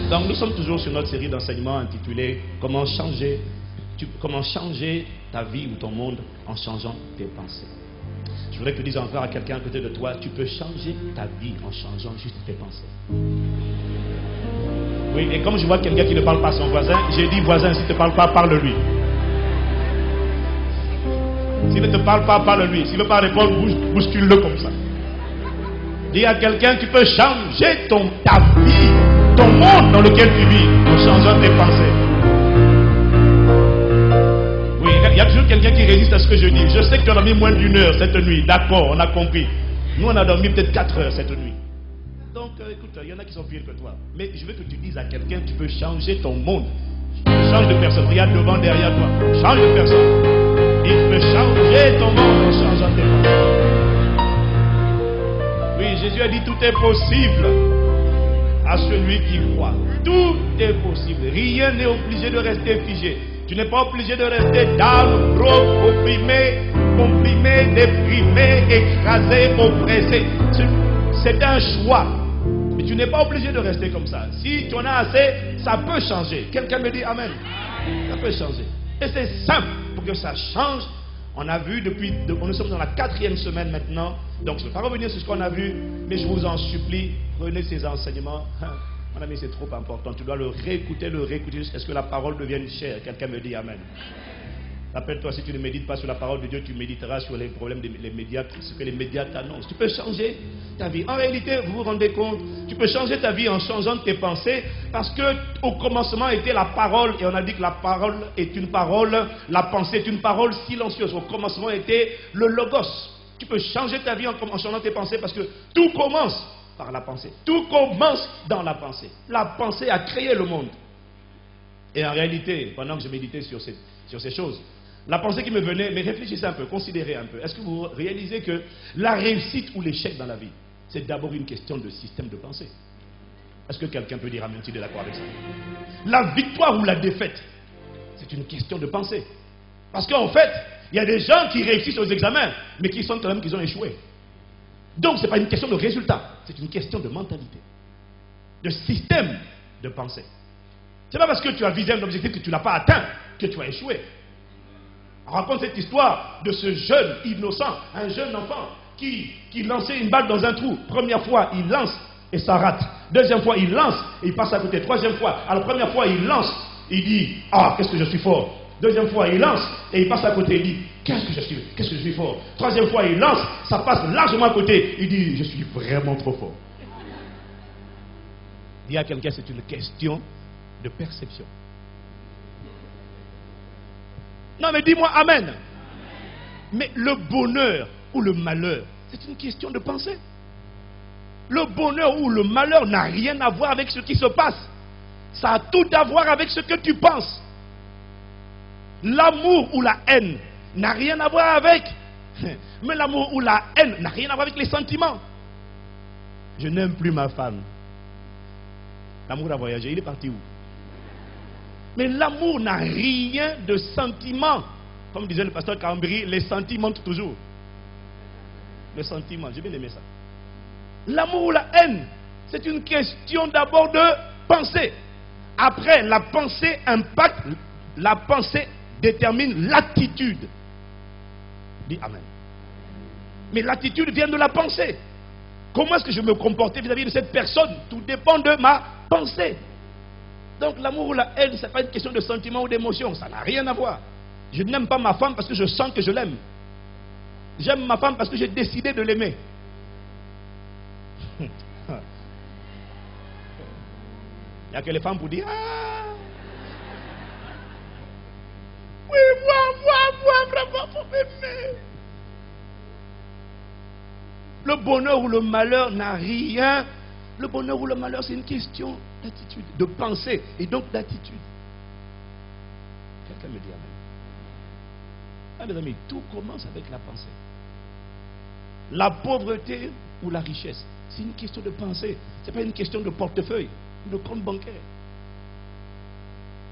Donc nous sommes toujours sur notre série d'enseignements intitulée comment changer ta vie ou ton monde en changeant tes pensées. Je voudrais que tu dises encore à quelqu'un à côté de toi, tu peux changer ta vie en changeant juste tes pensées. Oui, et comme je vois quelqu'un qui ne parle pas à son voisin, j'ai dit voisin, s'il ne te parle pas, parle-lui. S'il ne te parle pas, parle-lui. S'il ne veut pas répondre, bouscule-le comme ça. Dis à quelqu'un, tu peux changer ta vie, ton monde dans lequel tu vis, en changeant tes pensées. Oui, il y a toujours quelqu'un qui résiste à ce que je dis. Je sais que tu as dormi moins d'une heure cette nuit. D'accord, on a compris. Nous, on a dormi peut-être 4 heures cette nuit. Donc, écoute, il y en a qui sont pires que toi. Mais je veux que tu dises à quelqu'un, tu peux changer ton monde. Change de personne. Regarde devant, derrière toi. Change de personne. Il peut changer ton monde en changeant tes pensées. Oui, Jésus a dit tout est possible à celui qui croit. Tout est possible. Rien n'est obligé de rester figé. Tu n'es pas obligé de rester down, broke, opprimé, comprimé, déprimé, écrasé, oppressé. C'est un choix. Mais tu n'es pas obligé de rester comme ça. Si tu en as assez, ça peut changer. Quelqu'un me dit Amen. Ça peut changer. Et c'est simple pour que ça change. On a vu nous sommes dans la 4e semaine maintenant. Donc je ne vais pas revenir sur ce qu'on a vu, mais je vous en supplie, prenez ces enseignements. Mon ami, c'est trop important. Tu dois le réécouter jusqu'à ce que la parole devienne chère. Quelqu'un me dit Amen. Rappelle-toi, si tu ne médites pas sur la parole de Dieu, tu méditeras sur les problèmes des médias, ce que les médias t'annoncent. Tu peux changer ta vie. En réalité, vous vous rendez compte, tu peux changer ta vie en changeant tes pensées, parce que au commencement était la parole, et on a dit que la parole est une parole, la pensée est une parole silencieuse. Au commencement était le logos. Tu peux changer ta vie en changeant tes pensées, parce que tout commence par la pensée. Tout commence dans la pensée. La pensée a créé le monde. Et en réalité, pendant que je méditais sur ces choses, la pensée qui me venait, mais réfléchissez un peu, considérez un peu. Est-ce que vous réalisez que la réussite ou l'échec dans la vie, c'est d'abord une question de système de pensée? Est-ce que quelqu'un peut dire amen, s'il est d'accord avec ça? La victoire ou la défaite, c'est une question de pensée. Parce qu'en fait, il y a des gens qui réussissent aux examens, mais qui sentent quand même qu'ils ont échoué. Donc, ce n'est pas une question de résultat, c'est une question de mentalité, de système de pensée. Ce n'est pas parce que tu as visé un objectif que tu ne l'as pas atteint que tu as échoué. On raconte cette histoire de ce jeune innocent, un jeune enfant qui lançait une balle dans un trou. Première fois, il lance et ça rate. Deuxième fois, il lance et il passe à côté. Troisième fois, à la première fois, il lance, il dit « Ah, qu'est-ce que je suis fort !» Deuxième fois, il lance et il passe à côté, il dit « Qu'est-ce que je suis fort !» Troisième fois, il lance, ça passe largement à côté, il dit « Je suis vraiment trop fort !» Il y a quelqu'un, c'est une question de perception. Non, mais dis-moi Amen. Amen. Mais le bonheur ou le malheur, c'est une question de pensée. Le bonheur ou le malheur n'a rien à voir avec ce qui se passe. Ça a tout à voir avec ce que tu penses. L'amour ou la haine n'a rien à voir avec. Mais l'amour ou la haine n'a rien à voir avec les sentiments. Je n'aime plus ma femme. L'amour a voyagé, il est parti où? Mais l'amour n'a rien de sentiment. Comme disait le pasteur Cambry, les sentiments toujours. Le sentiment, j'ai bien aimé ça. L'amour ou la haine, c'est une question d'abord de pensée. Après, la pensée impacte, la pensée détermine l'attitude. Dis Amen. Mais l'attitude vient de la pensée. Comment est-ce que je me comportais vis-à-vis de cette personne? Tout dépend de ma pensée. Donc l'amour ou la haine, ce n'est pas une question de sentiment ou d'émotion. Ça n'a rien à voir. Je n'aime pas ma femme parce que je sens que je l'aime. J'aime ma femme parce que j'ai décidé de l'aimer. Il n'y a que les femmes pour dire ah, oui, moi, vraiment, faut m'aimer. Le bonheur ou le malheur n'a rien. Le bonheur ou le malheur, c'est une question d'attitude, de pensée et donc d'attitude. Quelqu'un me dit Amen. Ah, mes amis, tout commence avec la pensée. La pauvreté ou la richesse, c'est une question de pensée. Ce n'est pas une question de portefeuille ou de compte bancaire.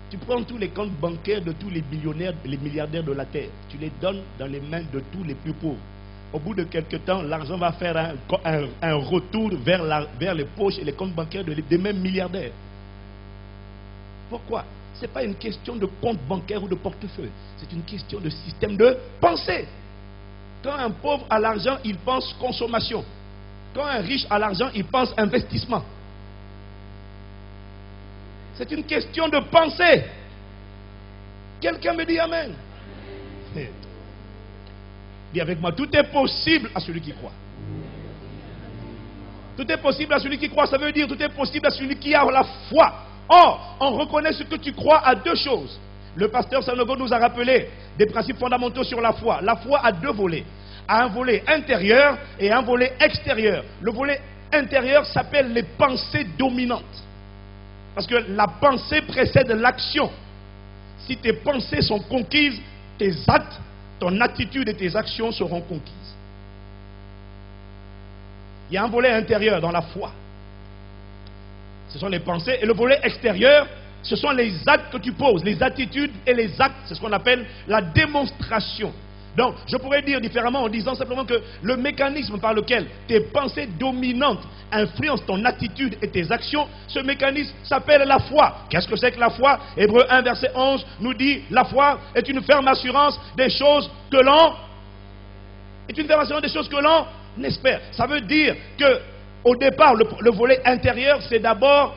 Tu prends tous les comptes bancaires de tous les millionnaires, les milliardaires de la terre, tu les donnes dans les mains de tous les plus pauvres. Au bout de quelques temps, l'argent va faire un retour vers les poches et les comptes bancaires des mêmes milliardaires. Pourquoi? Ce n'est pas une question de compte bancaire ou de portefeuille. C'est une question de système de pensée. Quand un pauvre a l'argent, il pense consommation. Quand un riche a l'argent, il pense investissement. C'est une question de pensée. Quelqu'un me dit Amen. Dis avec moi, tout est possible à celui qui croit. Tout est possible à celui qui croit, ça veut dire tout est possible à celui qui a la foi. Or, on reconnaît ce que tu crois à deux choses. Le pasteur Sanogo nous a rappelé des principes fondamentaux sur la foi. La foi a deux volets. A un volet intérieur et un volet extérieur. Le volet intérieur s'appelle les pensées dominantes. Parce que la pensée précède l'action. Si tes pensées sont conquises, tes actes, ton attitude et tes actions seront conquises. Il y a un volet intérieur dans la foi. Ce sont les pensées. Et le volet extérieur, ce sont les actes que tu poses. Les attitudes et les actes, c'est ce qu'on appelle la démonstration. Donc, je pourrais dire différemment en disant simplement que le mécanisme par lequel tes pensées dominantes influencent ton attitude et tes actions, ce mécanisme s'appelle la foi. Qu'est-ce que c'est que la foi? Hébreux 1, verset 11 nous dit, la foi est une ferme assurance des choses que l'on... est une ferme assurance des choses que l'on espère. Ça veut dire que, au départ, le volet intérieur, c'est d'abord,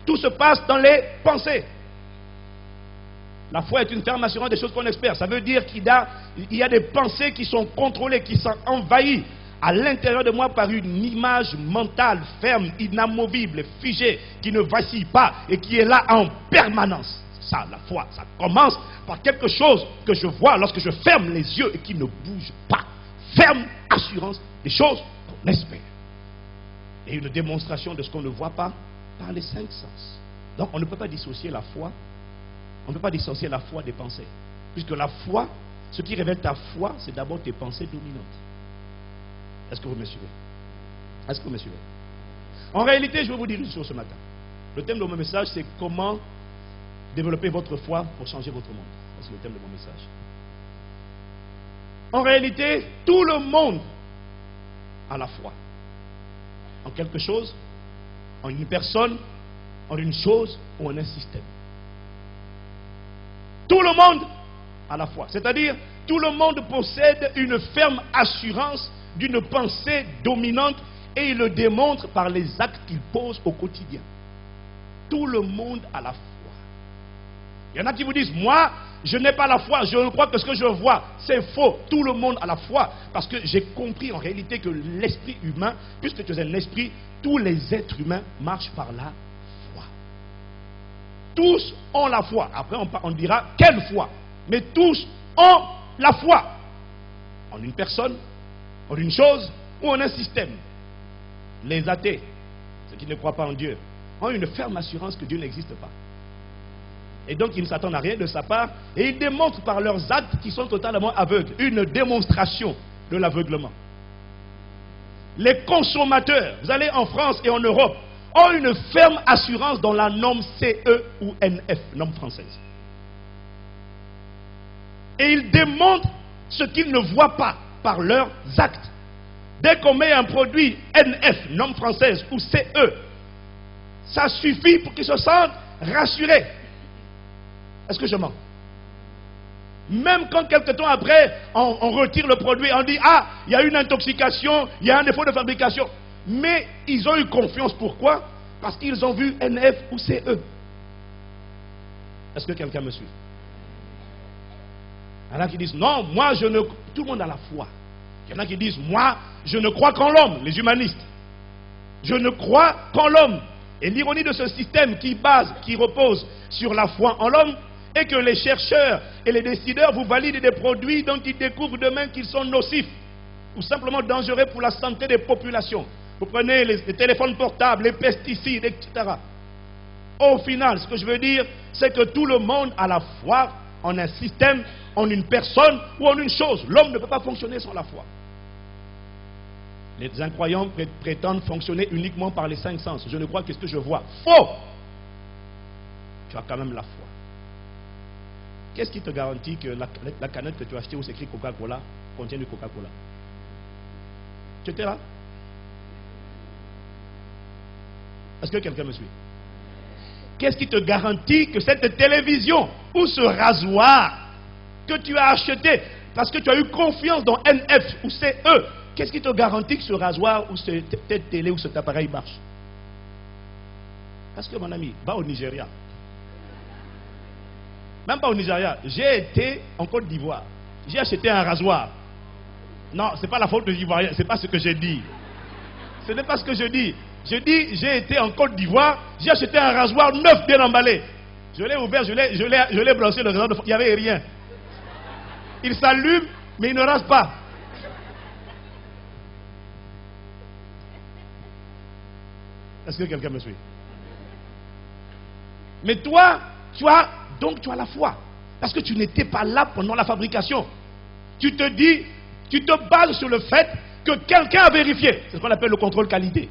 tout se passe dans les pensées. La foi est une ferme assurance des choses qu'on espère. Ça veut dire qu'il y a des pensées qui sont contrôlées, qui sont envahies à l'intérieur de moi par une image mentale ferme, inamovible, figée, qui ne vacille pas et qui est là en permanence. C'est ça, la foi. Ça commence par quelque chose que je vois lorsque je ferme les yeux et qui ne bouge pas. Ferme assurance des choses qu'on espère. Et une démonstration de ce qu'on ne voit pas par les cinq sens. Donc on ne peut pas dissocier la foi. On ne peut pas dissocier la foi des pensées. Puisque la foi, ce qui révèle ta foi, c'est d'abord tes pensées dominantes. Est-ce que vous me suivez? Est-ce que vous me suivez? En réalité, je vais vous dire une chose ce matin. Le thème de mon message, c'est comment développer votre foi pour changer votre monde. C'est le thème de mon message. En réalité, tout le monde a la foi. En quelque chose, en une personne, en une chose ou en un système. Tout le monde a la foi. C'est-à-dire, tout le monde possède une ferme assurance d'une pensée dominante et il le démontre par les actes qu'il pose au quotidien. Tout le monde a la foi. Il y en a qui vous disent, moi, je n'ai pas la foi, je ne crois que ce que je vois, c'est faux. Tout le monde a la foi parce que j'ai compris en réalité que l'esprit humain, puisque tu es un esprit, tous les êtres humains marchent par la foi. Tous ont la foi. Après, on dira quelle foi. Mais tous ont la foi. En une personne, en une chose ou en un système. Les athées, ceux qui ne croient pas en Dieu, ont une ferme assurance que Dieu n'existe pas. Et donc, ils ne s'attendent à rien de sa part. Et ils démontrent par leurs actes qu'ils sont totalement aveugles. Une démonstration de l'aveuglement. Les consommateurs, vous allez en France et en Europe, ont une ferme assurance dans la norme CE ou NF, norme française. Et ils démontrent ce qu'ils ne voient pas par leurs actes. Dès qu'on met un produit NF, norme française, ou CE, ça suffit pour qu'ils se sentent rassurés. Est-ce que je mens? Même quand quelque temps après, on retire le produit, on dit, ah, il y a une intoxication, il y a un défaut de fabrication. Mais ils ont eu confiance. Pourquoi? Parce qu'ils ont vu NF ou CE. Est-ce que quelqu'un me suit? Il y en a qui disent, non, moi je ne... Tout le monde a la foi. Il y en a qui disent, moi je ne crois qu'en l'homme, les humanistes. Je ne crois qu'en l'homme. Et l'ironie de ce système qui repose sur la foi en l'homme, est que les chercheurs et les décideurs vous valident des produits dont ils découvrent demain qu'ils sont nocifs ou simplement dangereux pour la santé des populations. Vous prenez les téléphones portables, les pesticides, etc. Au final, ce que je veux dire, c'est que tout le monde a la foi en un système, en une personne ou en une chose. L'homme ne peut pas fonctionner sans la foi. Les incroyants prétendent fonctionner uniquement par les cinq sens. Je ne crois que ce que je vois. Faux! Tu as quand même la foi. Qu'est-ce qui te garantit que la canette que tu as achetée où c'est écrit Coca-Cola contient du Coca-Cola? Tu étais là? Est-ce que quelqu'un me suit? qu'est-ce qui te garantit que cette télévision ou ce rasoir que tu as acheté parce que tu as eu confiance dans NF ou CE, qu'est-ce qui te garantit que ce rasoir ou cette télé ou cet appareil marche? Parce que mon ami, va au Nigeria. Même pas au Nigeria. J'ai été en Côte d'Ivoire. J'ai acheté un rasoir. Non, ce n'est pas la faute de l'Ivoirien. Ce n'est pas ce que j'ai dit. Ce n'est pas ce que je dis. Je dis, j'ai été en Côte d'Ivoire. J'ai acheté un rasoir neuf bien emballé. Je l'ai ouvert, je l'ai branché, le rasoir de fond. Il n'y avait rien. Il s'allume, mais il ne rase pas. Est-ce que quelqu'un me suit? Mais toi, tu as la foi. Parce que tu n'étais pas là pendant la fabrication. Tu te dis, tu te bases sur le fait que quelqu'un a vérifié. C'est ce qu'on appelle le contrôle qualité.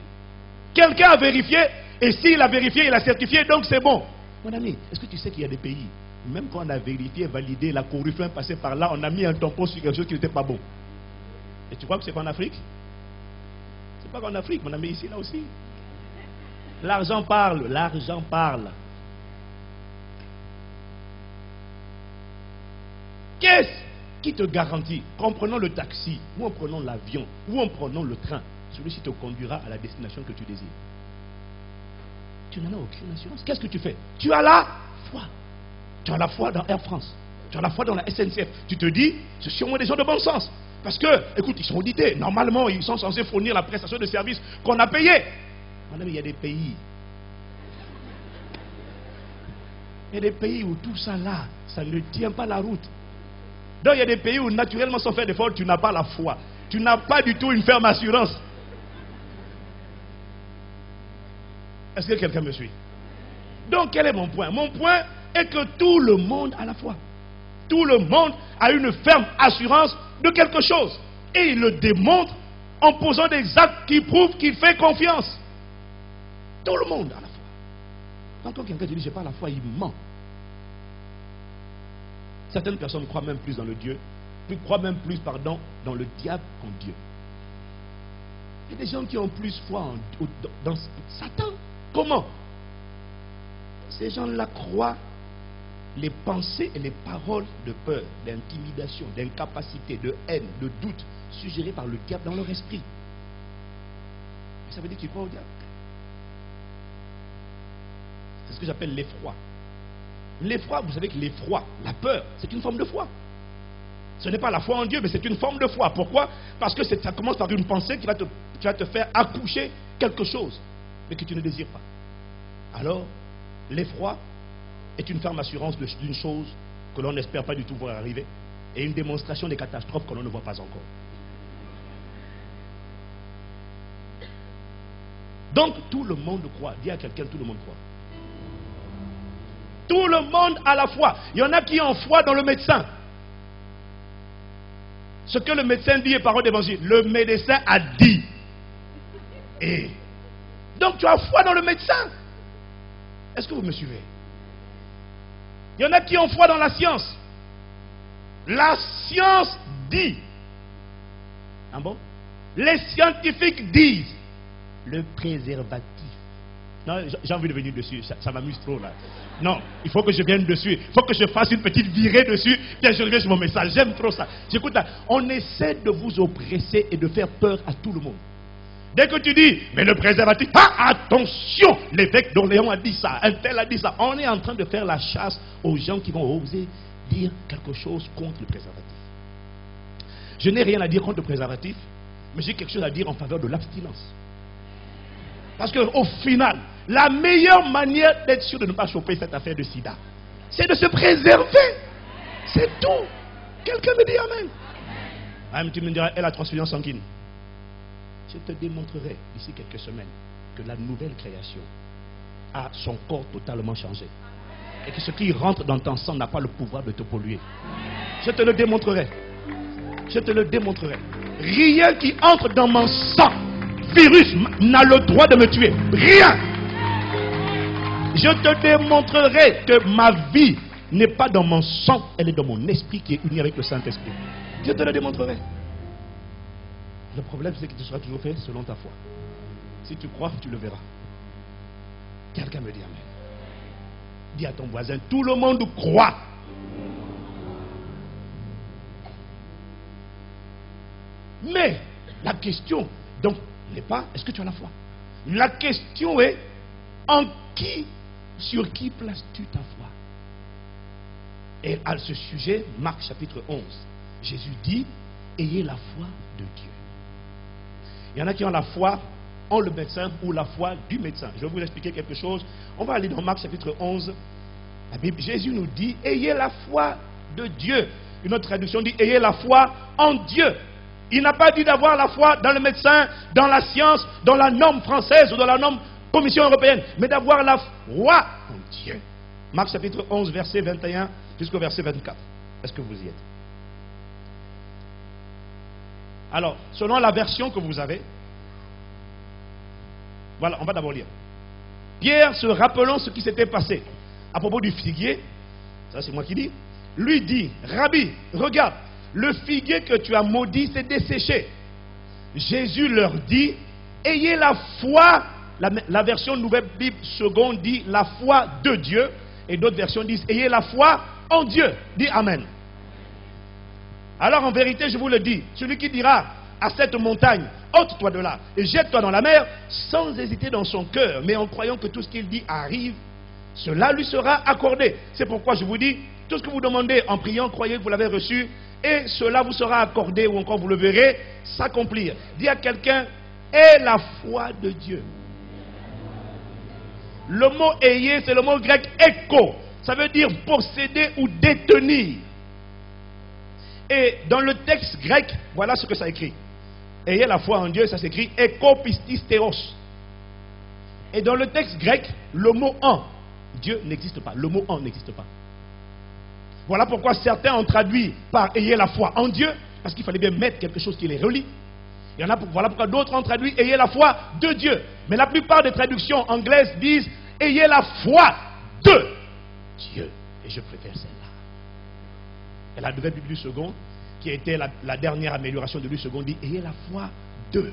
Quelqu'un a vérifié, et s'il a vérifié, il a certifié, donc c'est bon. Mon ami, est-ce que tu sais qu'il y a des pays, même quand on a vérifié, validé, la corruption est passée par là, on a mis un tampon sur quelque chose qui n'était pas bon. Et tu crois que c'est pas en Afrique? C'est pas qu'en Afrique, mon ami, ici, là aussi. L'argent parle, l'argent parle. Qu'est-ce qui te garantit qu'en prenant le taxi, ou en prenant l'avion, ou en prenant le train, celui-ci te conduira à la destination que tu désires? Tu n'en as aucune assurance. Qu'est-ce que tu fais? Tu as la foi. Tu as la foi dans Air France. Tu as la foi dans la SNCF. Tu te dis, ce sont sûrement des gens de bon sens. Parce que, écoute, ils sont audités. Normalement, ils sont censés fournir la prestation de service qu'on a payée. Mon ami, il y a des pays. Il y a des pays où tout ça là, ça ne tient pas la route. Donc il y a des pays où naturellement sans faire d'effort, tu n'as pas la foi. Tu n'as pas du tout une ferme assurance. Est-ce que quelqu'un me suit? Donc quel est mon point? Mon point est que tout le monde a la foi. Tout le monde a une ferme assurance de quelque chose. Et il le démontre en posant des actes qui prouvent qu'il fait confiance. Tout le monde a la foi. Quand quelqu'un te dit j'ai pas la foi, il ment. Certaines personnes croient même plus dans le Dieu, dans le diable qu'en Dieu. Il y a des gens qui ont plus foi dans Satan. Comment? Ces gens-là croient les pensées et les paroles de peur, d'intimidation, d'incapacité, de haine, de doute, suggérées par le diable dans leur esprit. Ça veut dire qu'ils croient au diable. C'est ce que j'appelle l'effroi. L'effroi, vous savez que l'effroi, la peur, c'est une forme de foi. Ce n'est pas la foi en Dieu, mais c'est une forme de foi. Pourquoi? Parce que ça commence par une pensée qui va te faire accoucher quelque chose, mais que tu ne désires pas. Alors, l'effroi est une ferme assurance d'une chose que l'on n'espère pas du tout voir arriver, et une démonstration des catastrophes que l'on ne voit pas encore. Donc, tout le monde croit. Dis à quelqu'un, tout le monde croit. Tout le monde a la foi. Il y en a qui ont foi dans le médecin. Ce que le médecin dit est parole d'évangile. Le médecin a dit. Et donc tu as foi dans le médecin. Est-ce que vous me suivez? Il y en a qui ont foi dans la science. La science dit. Ah bon? Les scientifiques disent. Le préservatif. Non, j'ai envie de venir dessus, ça m'amuse trop là. Non, il faut que je vienne dessus, il faut que je fasse une petite virée dessus, puis je reviens sur mon message, j'aime trop ça. J'écoute là, on essaie de vous oppresser et de faire peur à tout le monde. Dès que tu dis, mais le préservatif, attention, l'évêque d'Orléans a dit ça, un tel a dit ça. On est en train de faire la chasse aux gens qui vont oser dire quelque chose contre le préservatif. Je n'ai rien à dire contre le préservatif, mais j'ai quelque chose à dire en faveur de l'abstinence. Parce qu'au final, la meilleure manière d'être sûr de ne pas choper cette affaire de sida, c'est de se préserver. C'est tout. Quelqu'un me dit amen. Amen. Tu me diras, et la transfusion sanguine? Je te démontrerai d'ici quelques semaines que la nouvelle création a son corps totalement changé. Et que ce qui rentre dans ton sang n'a pas le pouvoir de te polluer. Je te le démontrerai. Je te le démontrerai. Rien qui entre dans mon sang, virus, n'a le droit de me tuer. Rien. Je te démontrerai que ma vie n'est pas dans mon sang, elle est dans mon esprit qui est uni avec le Saint-Esprit. Je te le démontrerai. Le problème, c'est que tu seras toujours fait selon ta foi. Si tu crois, tu le verras. Quelqu'un me dit amen. Dis à ton voisin, tout le monde croit. Mais la question, donc, n'est pas, est-ce que tu as la foi? La question est, sur qui places-tu ta foi? Et à ce sujet, Marc chapitre 11, Jésus dit, ayez la foi de Dieu. Il y en a qui ont la foi en le médecin ou la foi du médecin. Je vais vous expliquer quelque chose. On va aller dans Marc chapitre 11. La Bible, Jésus nous dit, ayez la foi de Dieu. Une autre traduction dit, ayez la foi en Dieu. Il n'a pas dit d'avoir la foi dans le médecin, dans la science, dans la norme française ou dans la norme Commission européenne, mais d'avoir la foi en Dieu. Marc chapitre 11, verset 21 jusqu'au verset 24. Est-ce que vous y êtes? Alors, selon la version que vous avez, voilà, on va d'abord lire. Pierre, se rappelant ce qui s'était passé à propos du figuier, ça c'est moi qui dis, lui dit, Rabbi, regarde, le figuier que tu as maudit s'est desséché. Jésus leur dit, ayez la foi. La version Nouvelle Bible seconde dit la foi de Dieu. Et d'autres versions disent, ayez la foi en Dieu. Dis Amen. Alors en vérité, je vous le dis, celui qui dira à cette montagne, ôte-toi de là et jette-toi dans la mer, sans hésiter dans son cœur, mais en croyant que tout ce qu'il dit arrive, cela lui sera accordé. C'est pourquoi je vous dis, tout ce que vous demandez en priant, croyez que vous l'avez reçu, et cela vous sera accordé, ou encore vous le verrez s'accomplir. Dis à quelqu'un, aie la foi de Dieu. Le mot ayez, c'est le mot grec écho. Ça veut dire posséder ou détenir. Et dans le texte grec, voilà ce que ça écrit. Ayez la foi en Dieu, ça s'écrit écho pistis théos. Et dans le texte grec, le mot en, Dieu n'existe pas. Le mot en n'existe pas. Voilà pourquoi certains ont traduit par ayez la foi en Dieu, parce qu'il fallait bien mettre quelque chose qui les relie. Il y en a, voilà pourquoi d'autres ont traduit ayez la foi de Dieu. Mais la plupart des traductions anglaises disent ayez la foi de Dieu. Et je préfère celle-là. Et la Nouvelle Bible du second, qui a été la dernière amélioration de lui second, dit ayez la foi de Dieu.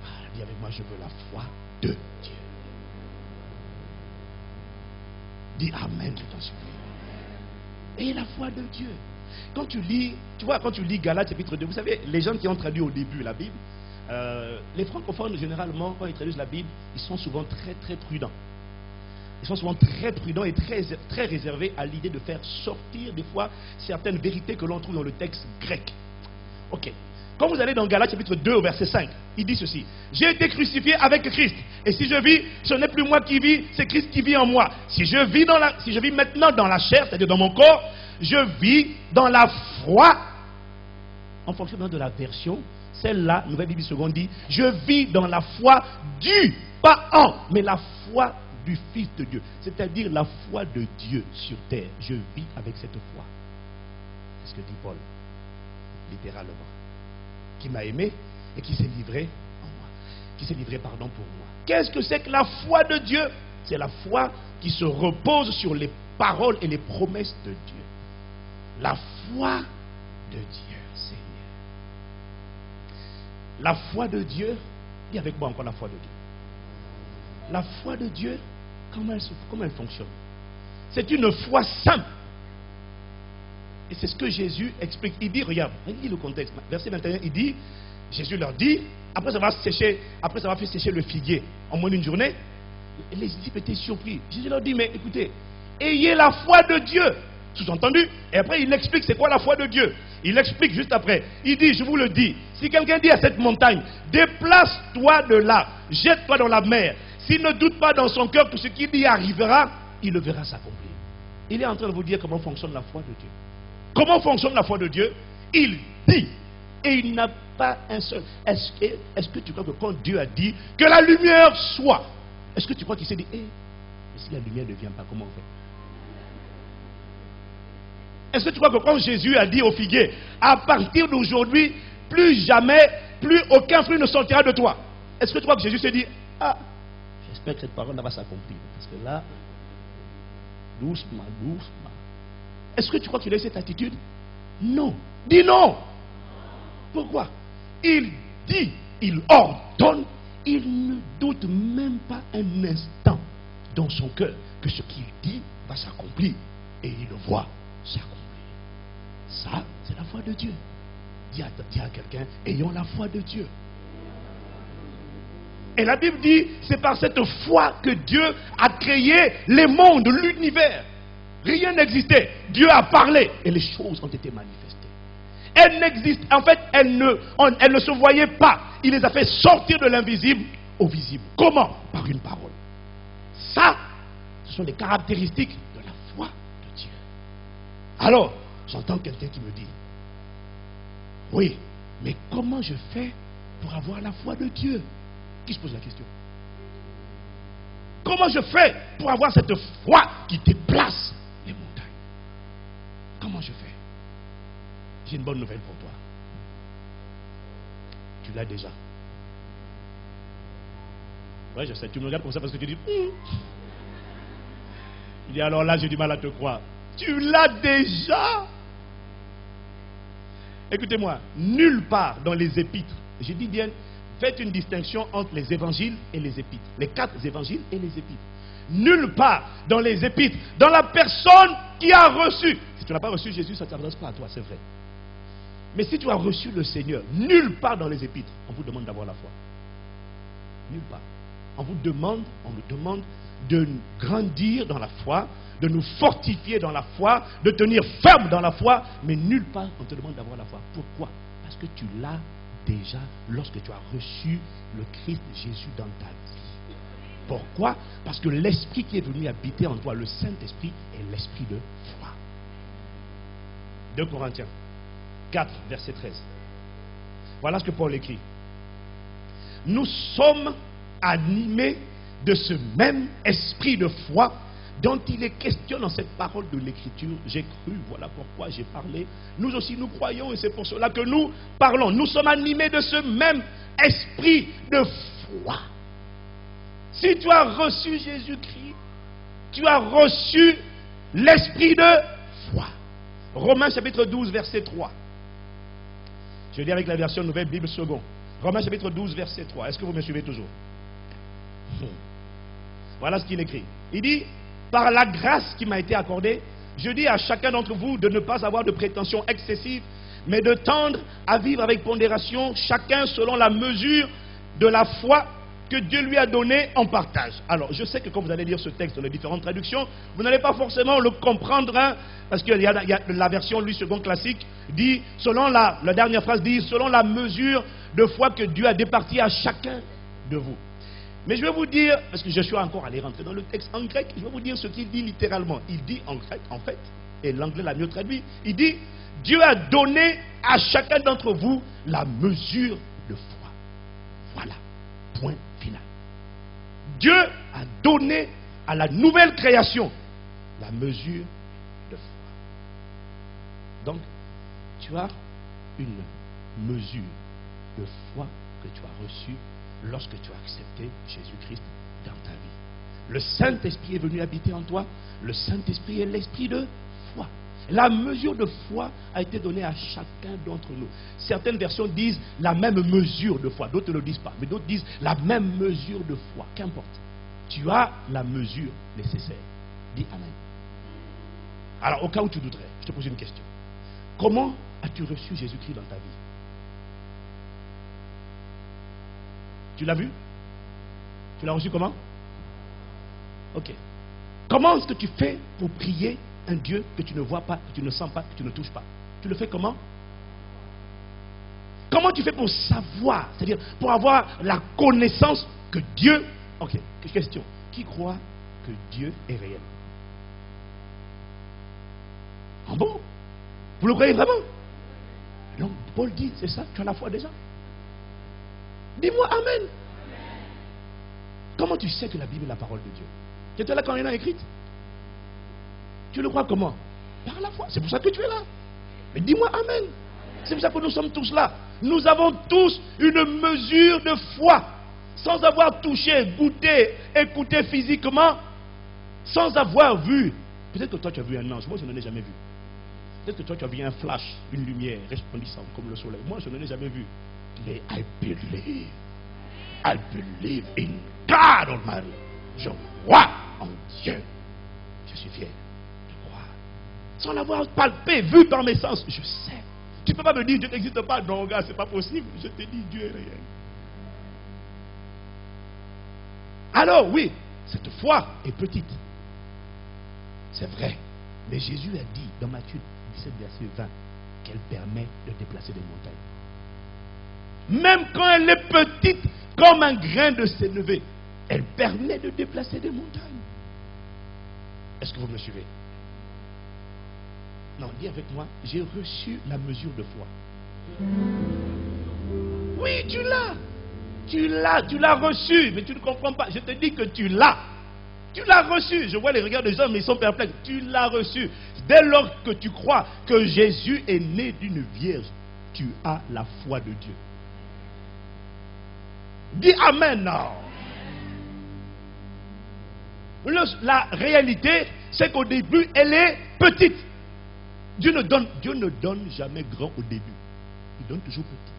Ah, dis avec moi, je veux la foi de Dieu. Dis Amen, je t'en supplie. Ayez la foi de Dieu. Quand tu lis, tu vois, quand tu lis Galates chapitre 2, vous savez, les gens qui ont traduit au début la Bible, les francophones, généralement, quand ils traduisent la Bible, ils sont souvent très très prudents. Ils sont souvent très prudents et très réservés à l'idée de faire sortir des fois certaines vérités que l'on trouve dans le texte grec. Ok. Quand vous allez dans Galates chapitre 2 au verset 5, il dit ceci. J'ai été crucifié avec Christ. Et si je vis, ce n'est plus moi qui vis, c'est Christ qui vit en moi. Si je vis maintenant dans la chair, c'est-à-dire dans mon corps, je vis dans la foi. En fonction de la version, celle-là, Nouvelle Bible seconde dit, je vis dans la foi du, pas en, mais la foi du Fils de Dieu. C'est-à-dire la foi de Dieu sur terre. Je vis avec cette foi. C'est ce que dit Paul, littéralement. Qui m'a aimé et qui s'est livré en moi. Qui s'est livré, pardon, pour moi. Qu'est-ce que c'est que la foi de Dieu? C'est la foi qui se repose sur les paroles et les promesses de Dieu. La foi de Dieu, Seigneur. La foi de Dieu, dis avec moi encore la foi de Dieu. La foi de Dieu, comment elle fonctionne? C'est une foi simple. Et c'est ce que Jésus explique. Il dit, regarde, il dit le contexte. Verset 21, il dit, Jésus leur dit, après avoir fait sécher le figuier en moins d'une journée, les disciples étaient surpris. Jésus leur dit, mais écoutez, ayez la foi de Dieu. Sous-entendu. Et après, il explique c'est quoi la foi de Dieu. Il explique juste après. Il dit, je vous le dis, si quelqu'un dit à cette montagne, déplace-toi de là, jette-toi dans la mer, s'il ne doute pas dans son cœur que ce qu'il dit arrivera, il le verra s'accomplir. Il est en train de vous dire comment fonctionne la foi de Dieu. Comment fonctionne la foi de Dieu? Il dit, et il n'a pas un seul. Est-ce que tu crois que quand Dieu a dit que la lumière soit, est-ce que tu crois qu'il s'est dit, et si la lumière ne vient pas, comment on fait? Est-ce que tu crois que quand Jésus a dit au figuier, à partir d'aujourd'hui, plus jamais, plus aucun fruit ne sortira de toi? Est-ce que tu crois que Jésus s'est dit, ah, j'espère que cette parole va s'accomplir? Parce que là, doucement, doucement. Est-ce que tu crois qu'il a eu cette attitude? Non. Dis non. Pourquoi? Il dit, il ordonne, il ne doute même pas un instant dans son cœur que ce qu'il dit va s'accomplir. Et il le voit s'accomplir. Ça, c'est la foi de Dieu. Dis à quelqu'un, ayons la foi de Dieu. Et la Bible dit, c'est par cette foi que Dieu a créé les mondes, l'univers. Rien n'existait. Dieu a parlé et les choses ont été manifestées. Elles n'existent, en fait, elles ne se voyaient pas. Il les a fait sortir de l'invisible au visible. Comment? Par une parole. Ça, ce sont les caractéristiques de la foi de Dieu. Alors, j'entends quelqu'un qui me dit, oui, mais comment je fais pour avoir la foi de Dieu? Qui se pose la question? Comment je fais pour avoir cette foi qui déplace les montagnes? Comment je fais? J'ai une bonne nouvelle pour toi. Tu l'as déjà. Oui, je sais, tu me regardes comme ça parce que tu dis il dit alors là j'ai du mal à te croire. Tu l'as déjà. Écoutez-moi, nulle part dans les épîtres, je dis bien, faites une distinction entre les évangiles et les épîtres. Les 4 évangiles et les épîtres. Nulle part dans les épîtres, dans la personne qui a reçu. Si tu n'as pas reçu Jésus, ça ne s'adresse pas à toi, c'est vrai. Mais si tu as reçu le Seigneur, nulle part dans les épîtres, on vous demande d'avoir la foi. Nulle part. On nous demande de grandir dans la foi, de nous fortifier dans la foi, de tenir ferme dans la foi, mais nulle part on te demande d'avoir la foi. Pourquoi? Parce que tu l'as déjà lorsque tu as reçu le Christ Jésus dans ta vie. Pourquoi? Parce que l'Esprit qui est venu habiter en toi, le Saint-Esprit, est l'Esprit de foi. 2 Corinthiens 4, verset 13. Voilà ce que Paul écrit. Nous sommes animés de ce même esprit de foi dont il est question dans cette parole de l'Écriture. J'ai cru, voilà pourquoi j'ai parlé. Nous aussi nous croyons et c'est pour cela que nous parlons. Nous sommes animés de ce même esprit de foi. Si tu as reçu Jésus-Christ, tu as reçu l'esprit de foi. Romains chapitre 12 verset 3. Je lis avec la version Nouvelle Bible seconde. Romains chapitre 12 verset 3. Est-ce que vous me suivez toujours? Voilà ce qu'il écrit. Il dit, par la grâce qui m'a été accordée, je dis à chacun d'entre vous de ne pas avoir de prétention excessive, mais de tendre à vivre avec pondération, chacun selon la mesure de la foi que Dieu lui a donnée en partage. Alors, je sais que quand vous allez lire ce texte dans les différentes traductions, vous n'allez pas forcément le comprendre, hein, parce qu'il y a la version, lui, seconde classique, dit, selon la dernière phrase dit, selon la mesure de foi que Dieu a départie à chacun de vous. Mais je vais vous dire, parce que je suis encore allé rentrer dans le texte en grec, je vais vous dire ce qu'il dit littéralement. Il dit en grec, en fait, et l'anglais l'a mieux traduit, il dit, Dieu a donné à chacun d'entre vous la mesure de foi. Voilà, point final. Dieu a donné à la nouvelle création la mesure de foi. Donc, tu as une mesure de foi que tu as reçue lorsque tu as accepté Jésus-Christ dans ta vie. Le Saint-Esprit est venu habiter en toi. Le Saint-Esprit est l'esprit de foi. La mesure de foi a été donnée à chacun d'entre nous. Certaines versions disent la même mesure de foi. D'autres ne le disent pas. Mais d'autres disent la même mesure de foi. Qu'importe. Tu as la mesure nécessaire. Dis Amen. Alors, au cas où tu douterais, je te pose une question. Comment as-tu reçu Jésus-Christ dans ta vie? Tu l'as vu? Tu l'as reçu comment? Ok. Comment est-ce que tu fais pour prier un Dieu que tu ne vois pas, que tu ne sens pas, que tu ne touches pas? Tu le fais comment? Comment tu fais pour savoir, c'est-à-dire pour avoir la connaissance que Dieu... Ok, question. Qui croit que Dieu est réel? Ah bon? Vous le croyez vraiment? Non, Paul dit, c'est ça, tu as la foi déjà. Dis-moi Amen. Comment tu sais que la Bible est la parole de Dieu? Tu étais là quand elle a écrite? Tu le crois comment? Par la foi. C'est pour ça que tu es là. Mais dis-moi Amen. C'est pour ça que nous sommes tous là. Nous avons tous une mesure de foi. Sans avoir touché, goûté, écouté physiquement. Sans avoir vu. Peut-être que toi tu as vu un ange. Moi je n'en ai jamais vu. Peut-être que toi tu as vu un flash, une lumière resplendissante comme le soleil. Moi je n'en ai jamais vu. Mais I believe in God Almighty. Je crois en Dieu. Je suis fier de croire. Sans l'avoir palpé, vu par mes sens, je sais. Tu ne peux pas me dire Dieu n'existe pas. Non, gars, c'est pas possible. Je te dis Dieu est réel. Alors oui, cette foi est petite. C'est vrai. Mais Jésus a dit dans Matthieu 17, verset 20, qu'elle permet de déplacer des montagnes. Même quand elle est petite, comme un grain de sénévé, elle permet de déplacer des montagnes. Est-ce que vous me suivez? Non, dis avec moi, j'ai reçu la mesure de foi. Oui, tu l'as. Tu l'as reçu, mais tu ne comprends pas. Je te dis que tu l'as. Tu l'as reçu. Je vois les regards des gens, mais ils sont perplexes. Tu l'as reçu. Dès lors que tu crois que Jésus est né d'une vierge, tu as la foi de Dieu. Dis Amen. Non. La réalité, c'est qu'au début, elle est petite. Dieu ne donne jamais grand au début. Il donne toujours petit.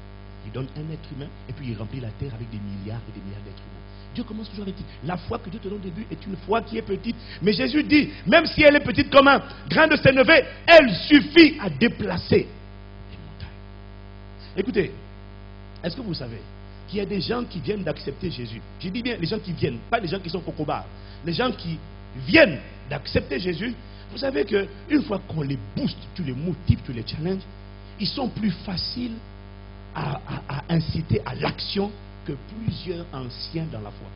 Il donne un être humain et puis il remplit la terre avec des milliards et des milliards d'êtres humains. Dieu commence toujours avec dit, la foi que Dieu te donne au début est une foi qui est petite. Mais Jésus dit, même si elle est petite comme un grain de sénévé, elle suffit à déplacer les montagnes. Écoutez, est-ce que vous savez qu'il y a des gens qui viennent d'accepter Jésus? Je dis bien les gens qui viennent, pas les gens qui sont cocobars. Les gens qui viennent d'accepter Jésus, vous savez qu'une fois qu'on les booste, tu les motives, tu les challenges, ils sont plus faciles à inciter à l'action que plusieurs anciens dans la foi.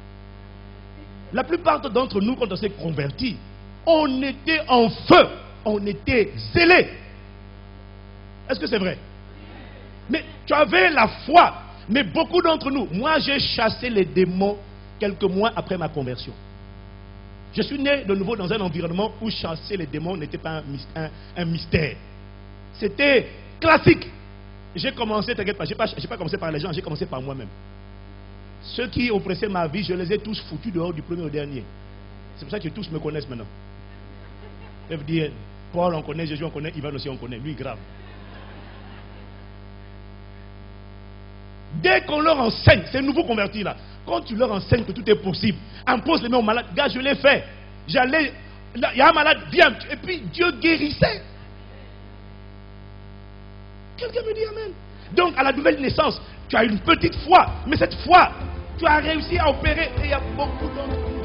La plupart d'entre nous, quand on s'est convertis, on était en feu, on était zélés. Est-ce que c'est vrai? Mais tu avais la foi. Mais beaucoup d'entre nous, moi j'ai chassé les démons quelques mois après ma conversion. Je suis né de nouveau dans un environnement où chasser les démons n'était pas un mystère. C'était classique. J'ai commencé, t'inquiète pas, j'ai pas commencé par les gens, j'ai commencé par moi-même. Ceux qui oppressaient ma vie, je les ai tous foutus dehors du premier au dernier. C'est pour ça que tous me connaissent maintenant. Ils peuvent dire, Paul on connaît, Jésus on connaît, Ivan aussi on connaît, lui grave. Dès qu'on leur enseigne, ces nouveaux convertis là, quand tu leur enseignes que tout est possible, impose les mains aux malades, gars je l'ai fait. J'allais, il y a un malade, viens, et puis Dieu guérissait. Quelqu'un me dit Amen. Donc à la nouvelle naissance, tu as une petite foi, mais cette foi, tu as réussi à opérer. Et il y a beaucoup d'entre nous